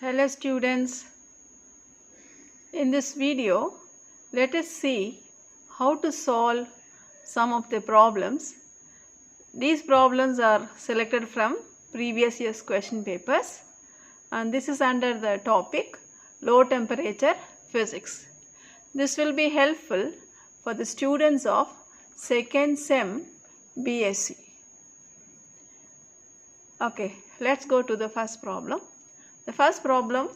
Hello students, in this video let us see how to solve some of the problems. These problems are selected from previous year's question papers and this is under the topic low temperature physics. This will be helpful for the students of second sem BSc. Okay, let's go to the first problem. The first problem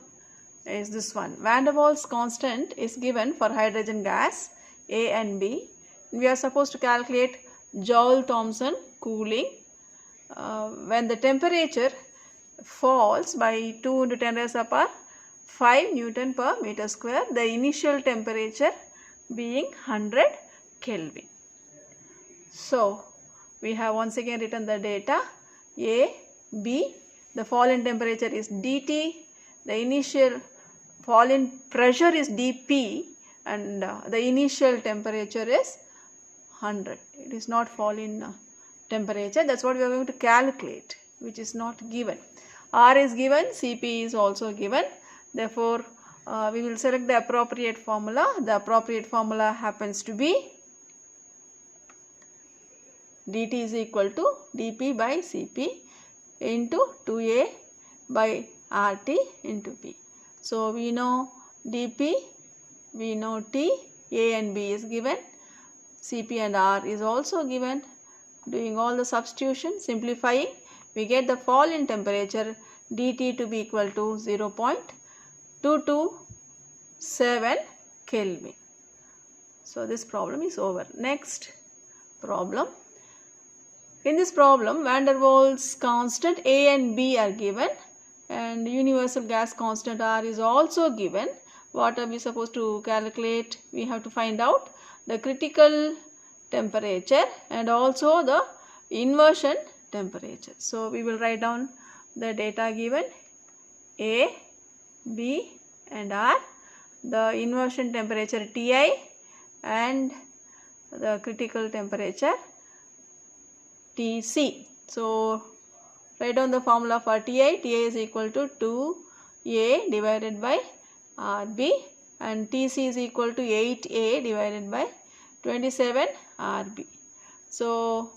is this one. Van der Waals constant is given for hydrogen gas A and B. We are supposed to calculate Joule-Thomson cooling. When the temperature falls by 2 into 10 raised to the power 5 Newton per meter square, the initial temperature being 100 Kelvin. So, we have once again written the data A, B. The fall in temperature is dT, the initial fall in pressure is dP, and the initial temperature is 100. It is not fall in temperature. That's what we are going to calculate, which is not given. R is given, Cp is also given. Therefore, we will select the appropriate formula. The appropriate formula happens to be dt is equal to dP by Cp into 2A by RT into P. So, we know dP, we know T, A and B is given, Cp and R is also given. Doing all the substitution, simplifying, we get the fall in temperature dt to be equal to 0.227 Kelvin. So, this problem is over. Next problem. In this problem, Van der Waals constant A and B are given and universal gas constant R is also given. What are we supposed to calculate? We have to find out the critical temperature and also the inversion temperature. So, we will write down the data given A, B and R, the inversion temperature Ti and the critical temperature Tc. So, write down the formula for Ti. Ti is equal to 2A divided by Rb and Tc is equal to 8A divided by 27 Rb. So,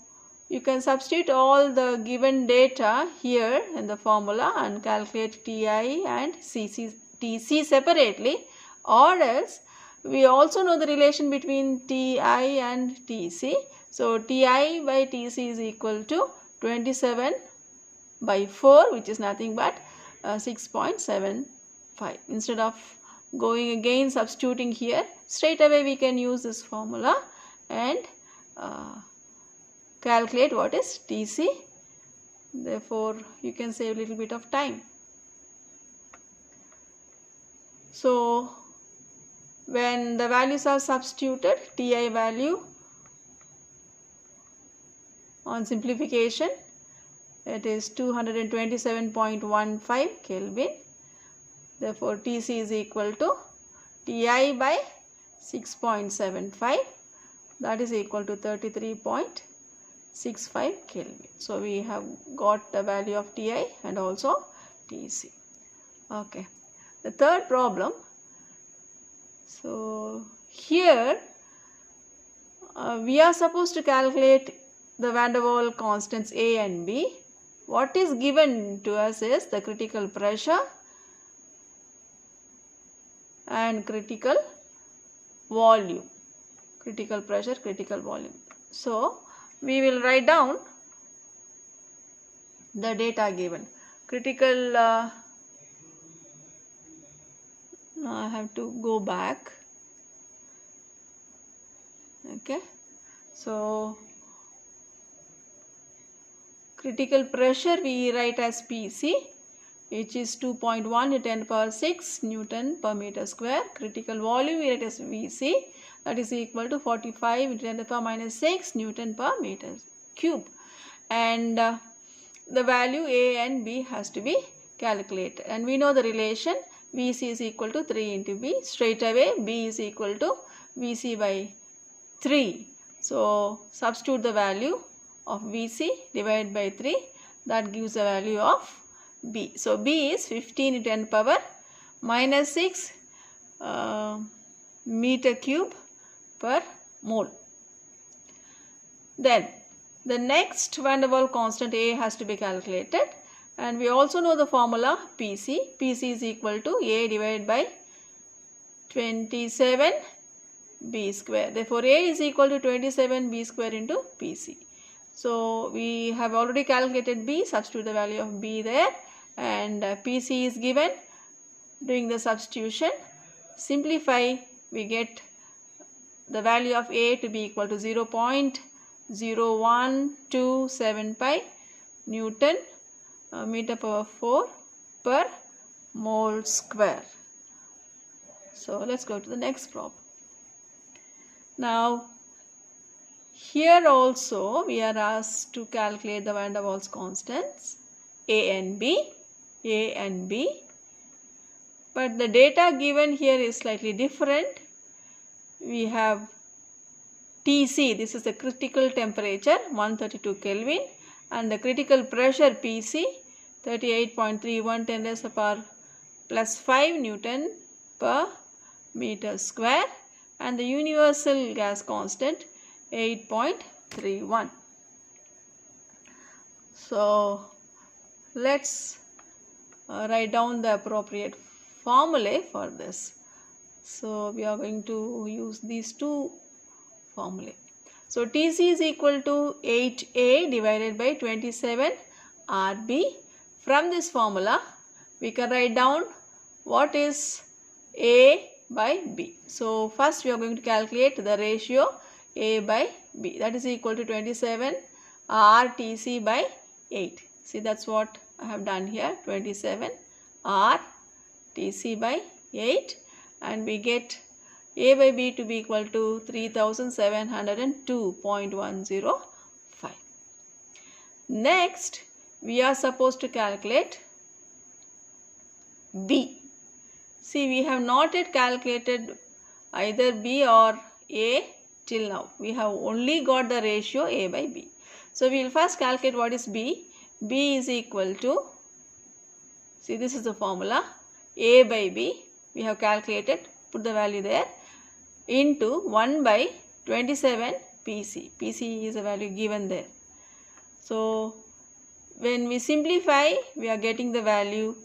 you can substitute all the given data here in the formula and calculate Ti and Tc separately, or else we also know the relation between Ti and Tc. So, Ti by Tc is equal to 27 by 4, which is nothing but 6.75. Instead of going again substituting here, straight away we can use this formula and calculate what is Tc. Therefore, you can save a little bit of time. So, when the values are substituted, Ti value on simplification, it is 227.15 Kelvin. Therefore, Tc is equal to Ti by 6.75, that is equal to 33.65 Kelvin. So, we have got the value of Ti and also Tc. Okay. The third problem. So, here we are supposed to calculate the Van der Waals constants A and B. What is given to us is the critical pressure and critical volume. Critical pressure, critical volume. So, we will write down the data given. Critical, I have to go back. Okay. So, critical pressure we write as Pc, which is 2.1 to 10 power 6 Newton per meter square. Critical volume we write as Vc, that is equal to 45 into 10 to the power minus 6 Newton per meter cube. And the value A and B has to be calculated. And we know the relation Vc is equal to 3 into B. Straight away B is equal to Vc by 3. So, substitute the value of Vc divided by 3, that gives a value of B. So B is 15 into 10 power minus 6 meter cube per mole. Then the next van der Waals constant A has to be calculated, and we also know the formula Pc. Pc is equal to A divided by 27 B square. Therefore A is equal to 27 B square into Pc. So we have already calculated B, substitute the value of B there, and Pc is given. Doing the substitution, simplify, we get the value of A to be equal to 0.0125 Newton meter power 4 per mole square. So let's go to the next problem. Now here also we are asked to calculate the van der Waals constants A and B, but the data given here is slightly different. We have Tc, this is the critical temperature 132 Kelvin, and the critical pressure Pc 38.31 10 raised to the power plus 5 Newton per meter square, and the universal gas constant 8.31. So let's write down the appropriate formulae for this. So we are going to use these two formulae. So Tc is equal to 8A divided by 27 Rb. From this formula we can write down what is A by B. So first we are going to calculate the ratio A by B, that is equal to 27 RTc by 8. See, that's what I have done here, 27 RTc by 8, and we get A by B to be equal to 3702.105. Next we are supposed to calculate B. See, we have not yet calculated either B or A till now. We have only got the ratio A by B. So we will first calculate what is B. B is equal to, see, this is the formula, A by B, we have calculated, put the value there, into 1 by 27 Pc. Pc is a value given there. So when we simplify, we are getting the value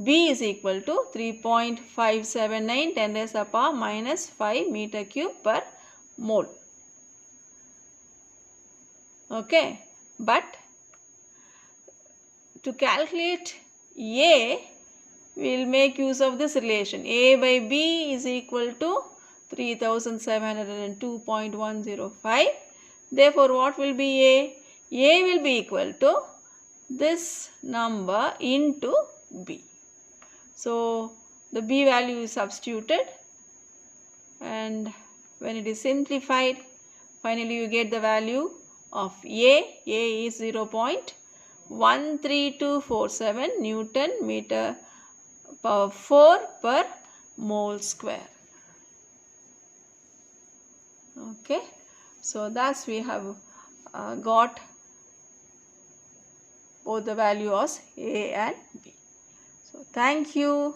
B is equal to 3.579 10 raised to the power minus 5 meter cube per mole. Okay, but to calculate A, we will make use of this relation. A by B is equal to 3702.105. Therefore, what will be A? A will be equal to this number into B. So the B value is substituted, and when it is simplified, finally you get the value of A. A is 0.13247 Newton meter power 4 per mole square. Okay, so thus we have got both the values A and B. So thank you.